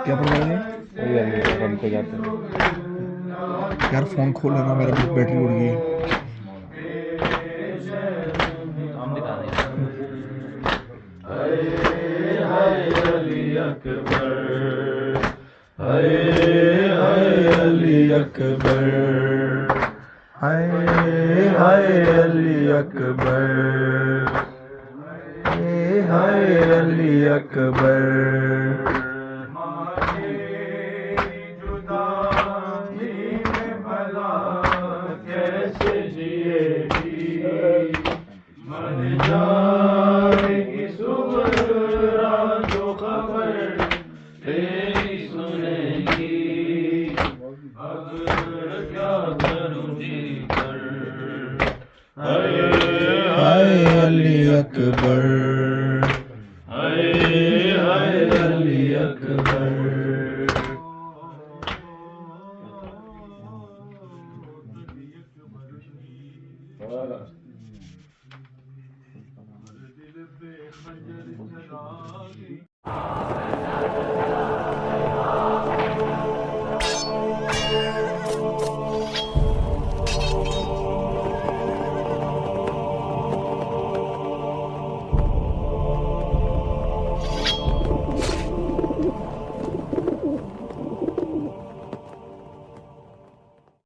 क्या प्रॉब्लम है यार? फोन खोल लेना, मेरा बैटरी उड़ गई। हम दिखा देंगे। अली अकबर, हाय हाय अली अकबर, हाय अली अकबर। कैसे जिएगी मर जाएगी सुगरा जो खबर तेरी सुनेगी। अब क्या करूं जी कर, हाय अली अकबर, हाय अली अकबर। दिल पे खंजर चला